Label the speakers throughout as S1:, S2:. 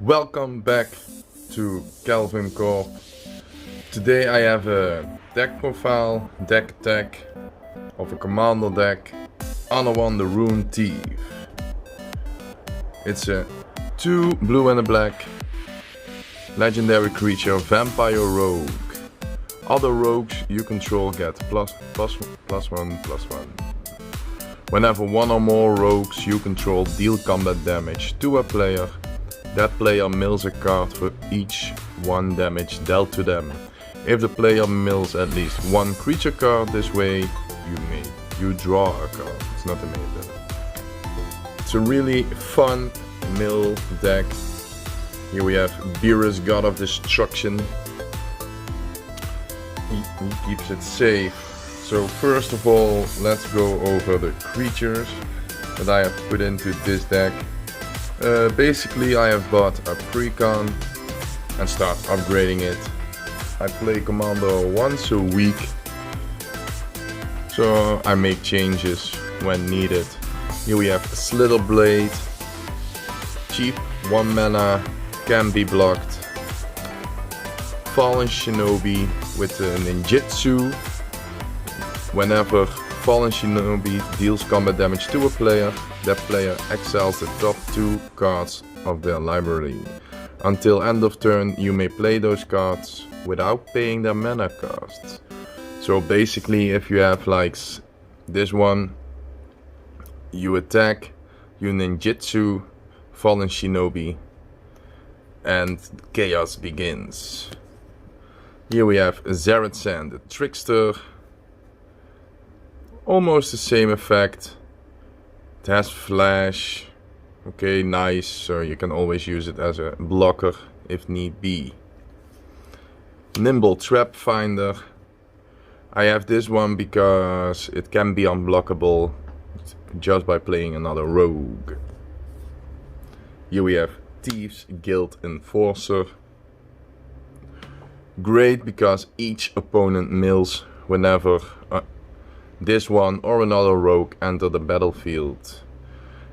S1: Welcome back to Calvin Corp. Today I have a deck profile, deck attack of a commander deck, Anowon The Ruin Thief. It's a 2 blue and a black legendary creature, vampire rogue. Other rogues you control get plus one. Whenever one or more rogues you control deal combat damage to a player, that player mills a card for each 1 damage dealt to them. If the player mills at least 1 creature card this way, you draw a card. It's not a main deck. It's a really fun mill deck. Here we have Beerus, God of Destruction. He keeps it safe. So first of all, let's go over the creatures that I have put into this deck. Basically I have bought a precon and start upgrading it. I play Commander once a week, so I make changes when needed. Here we have Slither Blade, cheap, 1 mana, can be blocked. Fallen Shinobi with a ninjutsu. Whenever Fallen Shinobi deals combat damage to a player, that player exiles the top 2 cards of their library. Until end of turn you may play those cards without paying their mana costs. So basically if you have like this one, you attack, you ninjutsu, Fallen Shinobi, and chaos begins. Here we have Zaretsan, the Trickster. Almost the same effect. It has flash. Okay, nice. So you can always use it as a blocker if need be. Nimble Trap Finder. I have this one because it can be unblockable just by playing another rogue. Here we have Thieves, Guild Enforcer. Great because each opponent mills whenever this one or another rogue enter the battlefield.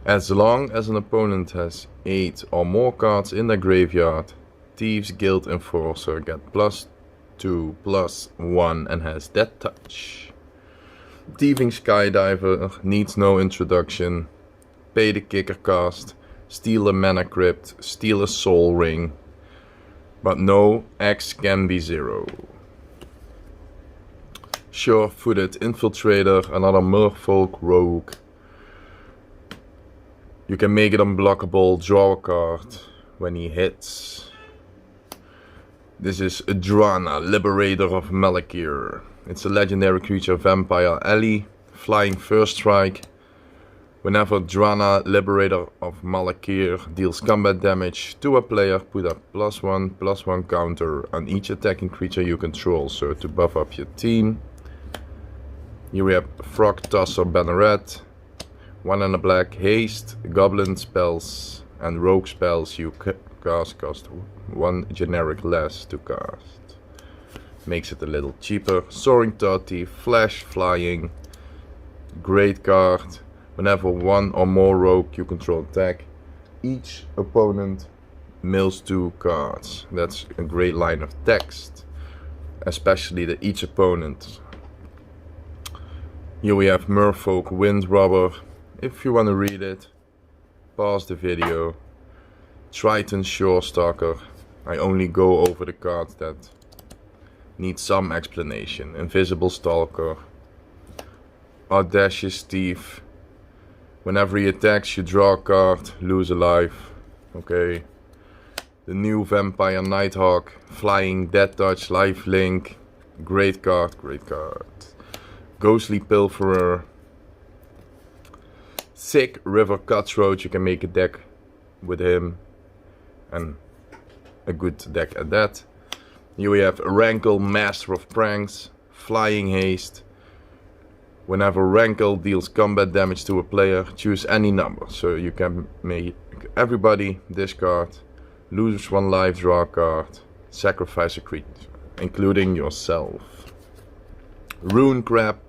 S1: As long as an opponent has 8 or more cards in their graveyard, Thieves Guild Enforcer get +2/+1 and has Death Touch. Thieving Skydiver needs no introduction. Pay the kicker cost, steal a mana crypt, steal a soul ring, but no, X can be 0. Sure-footed Infiltrator, another merfolk rogue. You can make it unblockable, draw a card when he hits. This is Drana, Liberator of Malakir. It's a legendary creature, vampire ally, flying first strike. Whenever Drana, Liberator of Malakir deals combat damage to a player, put a +1/+1 counter on each attacking creature you control, so to buff up your team. Here we have Frog Tosser Banneret, 1 and a black, haste, goblin spells and rogue spells you cast cost 1 generic less to cast. Makes it a little cheaper. Soaring Toti, flash flying, great card. Whenever 1 or more rogue you control attack, each opponent mills 2 cards. That's a great line of text, especially the each opponent. Here we have Merfolk Windrobber. If you want to read it, pause the video. Triton Shorestalker. I only go over the cards that need some explanation. Invisible Stalker. Audacious Thief. Whenever he attacks you draw a card, lose a life. Okay. The new Vampire Nighthawk. Flying Death Touch, lifelink. Great card, great card. Ghostly Pilferer. Sick River Cutthroat, you can make a deck with him. And a good deck at that. Here we have Rankle, Master of Pranks. Flying Haste. Whenever Rankle deals combat damage to a player, choose any number. So you can make everybody discard, lose 1 life, draw a card, sacrifice a creature, including yourself. Rune Crab.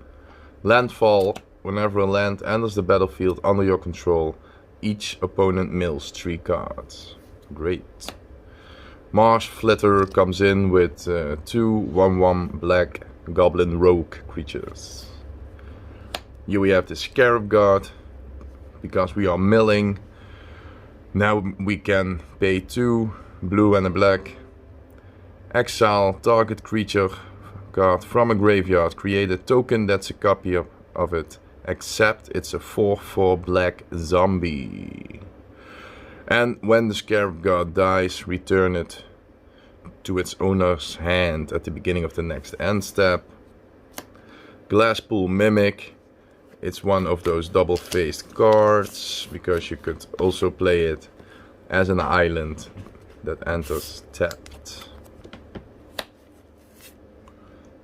S1: Landfall. Whenever a land enters the battlefield under your control, each opponent mills 3 cards. Great. Marsh Flitter comes in with 2/1/1 black goblin rogue creatures. Here we have the Scarab Guard. Because we are milling, now we can pay 2 blue and a black. Exile target creature card from a graveyard. Create a token that's a copy of it, except it's a 4/4 black zombie. And when the Scarab Guard dies, return it to its owner's hand at the beginning of the next end step. Glasspool Mimic. It's one of those double-faced cards, because you could also play it as an island that enters tapped.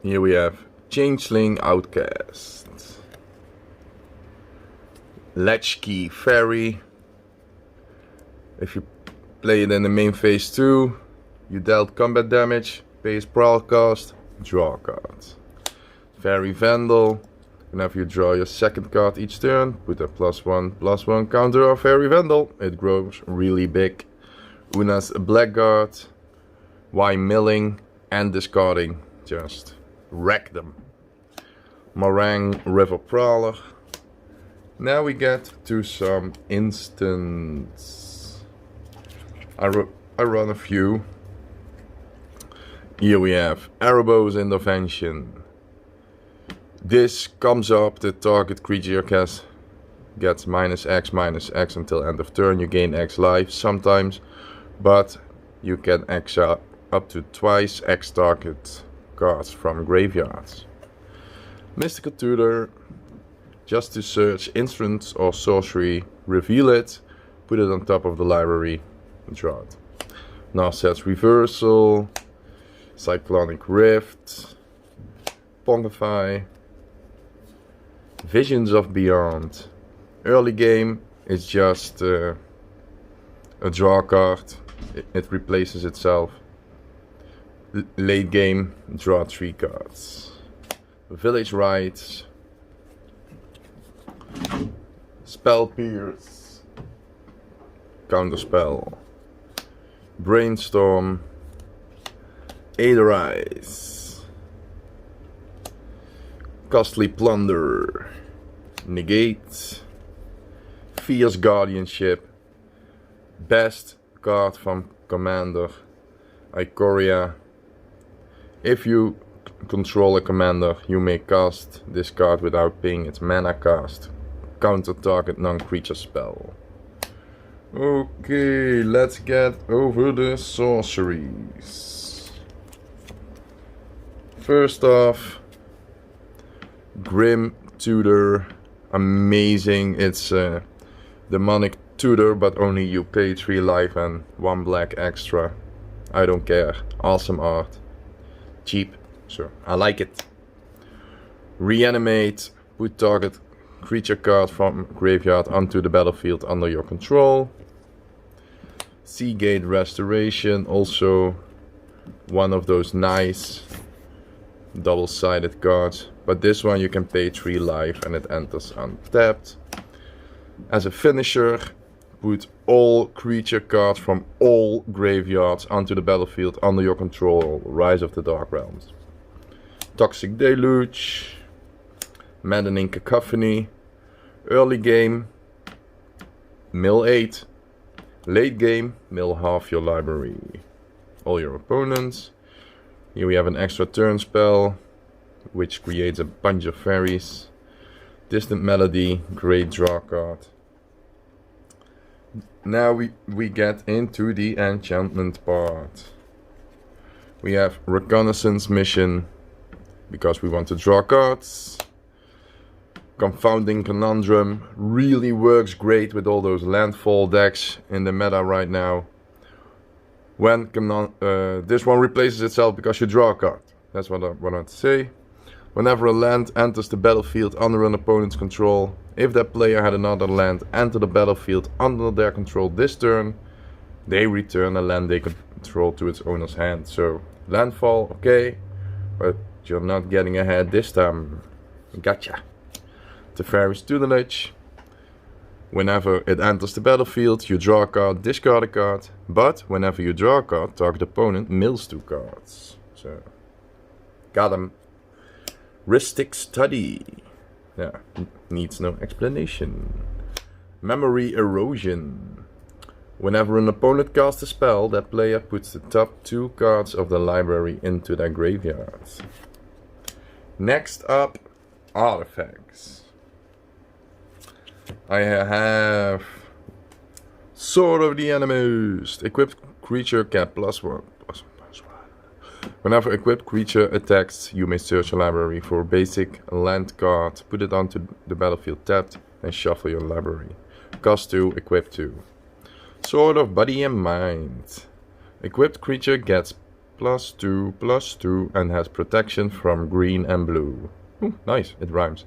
S1: Here we have Changeling Outcast. Latchkey Fairy. If you play it in the main phase 2, you dealt combat damage, pay a Sprawl cost, draw a card. Fairy Vandal. Whenever you draw your second card each turn, put a +1/+1 counter on Fairy Vandal. It grows really big. Una's Blackguard. Why milling and discarding? Just wreck them. Meringue River Prowler. Now we get to some instants. I run a few. Here we have Erebos Intervention. This comes up, the target creature gets -X/-X until end of turn. You gain X life sometimes, but you can exile up to twice X target cards from graveyards. Mystical Tudor, just to search instants or sorcery, reveal it, put it on top of the library, and draw it. Narset's Reversal, Cyclonic Rift, Pongify, Visions of Beyond. Early game is just a draw card. It replaces itself. Late game, draw 3 cards. Village Rites. Spell Pierce. Counterspell. Brainstorm. Aetherize. Costly Plunder. Negate. Fierce Guardianship. Best card from Commander. Ikoria. If you control a commander, you may cast this card without paying its mana cost. Counter target non-creature spell. Okay, let's get over the sorceries. First off, Grim Tudor. Amazing. It's demonic Tudor, but only you pay 3 life and 1 black extra. I don't care. Awesome art. Cheap, so I like it. Reanimate. Put target creature card from graveyard onto the battlefield under your control. Seagate Restoration. Also one of those nice double-sided cards. But this one you can pay 3 life and it enters untapped. As a finisher, put all creature cards from all graveyards onto the battlefield under your control. Rise of the Dark Realms. Toxic Deluge. Maddening Cacophony. Early game, mill 8. Late game, mill half your library. All your opponents. Here we have an extra turn spell, which creates a bunch of fairies. Distant Melody, great draw card. Now we get into the enchantment part. We have Reconnaissance Mission, because we want to draw cards. Confounding Conundrum really works great with all those landfall decks in the meta right now. When this one replaces itself because you draw a card. That's what I wanted to say. Whenever a land enters the battlefield under an opponent's control, if that player had another land enter the battlefield under their control this turn, they return a land they control to its owner's hand. So, landfall, okay, but you're not getting ahead this time. Gotcha. Teferi's Tutelage. Whenever it enters the battlefield, you draw a card, discard a card. But whenever you draw a card, target opponent mills 2 cards. So, got him. Ristic Study. Yeah, needs no explanation. Memory Erosion. Whenever an opponent casts a spell, that player puts the top 2 cards of the library into their graveyard. Next up, artifacts. I have Sword of the Animist. Equipped creature get +1/+1. Whenever equipped creature attacks, you may search a library for a basic land card, put it onto the battlefield tapped, and shuffle your library. Cost 2, equip 2. Sword of Body and Mind. Equipped creature gets +2/+2 and has protection from green and blue. Ooh, nice, it rhymes.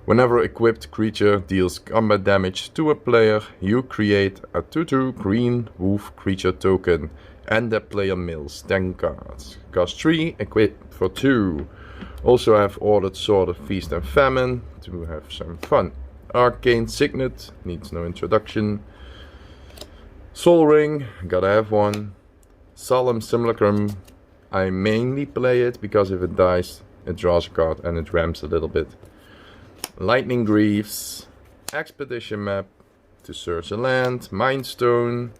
S1: Whenever equipped creature deals combat damage to a player, you create a 2/2 green wolf creature token and that player mills 10 cards. Cost 3, equip for 2. Also have ordered Sword of Feast and Famine to have some fun. Arcane Signet, needs no introduction. Sol Ring, gotta have one. Solemn Simulacrum, I mainly play it because if it dies, it draws a card and it ramps a little bit. Lightning Greaves, Expedition Map to search a land, Mindstone,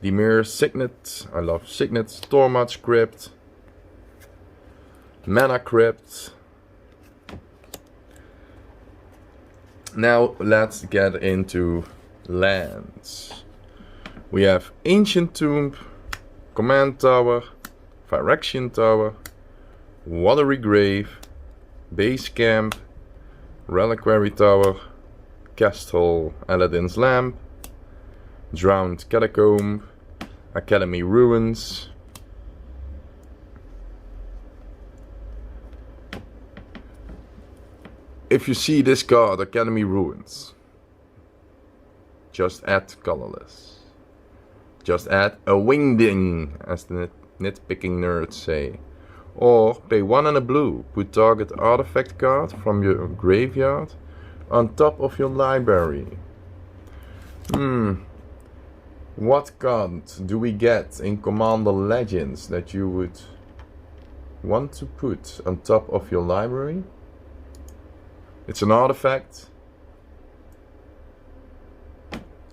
S1: Dimir Signet, I love Signets, Tormod's Crypt, Mana Crypt. Now let's get into lands. We have Ancient Tomb, Command Tower, Phyrexian Tower, Watery Grave, Base Camp, Reliquary Tower, Castle Aladdin's Lamp, Drowned Catacomb, Academy Ruins, if you see this card, Academy Ruins, just add colorless. Just add a wingding, as the nitpicking nerds say. Or pay 1 and a blue, put target artifact card from your graveyard on top of your library. What card do we get in Commander Legends that you would want to put on top of your library? It's an artifact.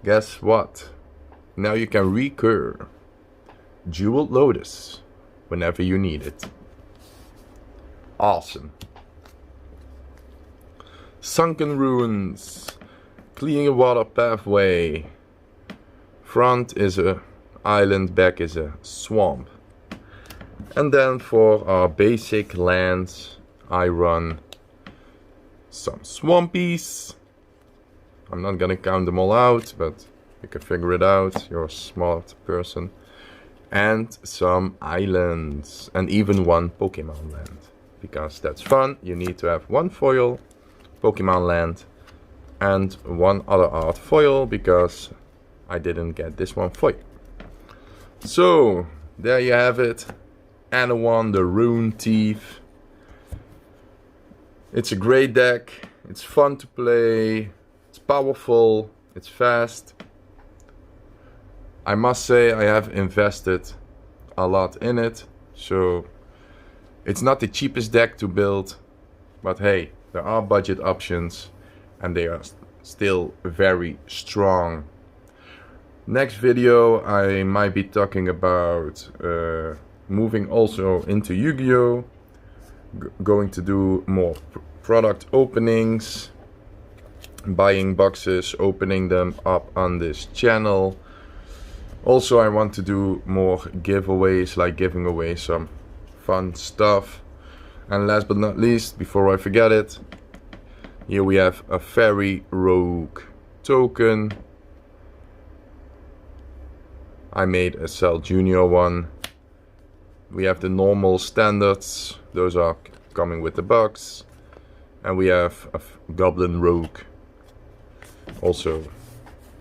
S1: Guess what? Now you can recur Jeweled Lotus whenever you need it. Awesome. Sunken Ruins, Clear Water Pathway. Front is a island, back is a swamp. And then for our basic lands, I run some swampies. I'm not gonna count them all out, but you can figure it out, you're a smart person. And some islands, and even one Pokemon land. Because that's fun, you need to have one foil Pokemon land and one other art foil, because I didn't get this one foil. So, there you have it. Anowon The Ruin Thief. It's a great deck, it's fun to play, it's powerful, it's fast. I must say I have invested a lot in it, so it's not the cheapest deck to build, but hey, there are budget options and they are still very strong. Next video I might be talking about moving also into Yu-Gi-Oh! Going to do more product openings, buying boxes, opening them up on this channel. Also I want to do more giveaways, like giving away some fun stuff. And last but not least, before I forget it, here we have a Fairy Rogue token. I made a Cell Junior one. We have the normal standards, those are coming with the box. And we have a Goblin Rogue, also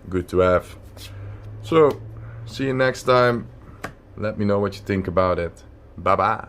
S1: good to have. So, see you next time. Let me know what you think about it. Bye bye.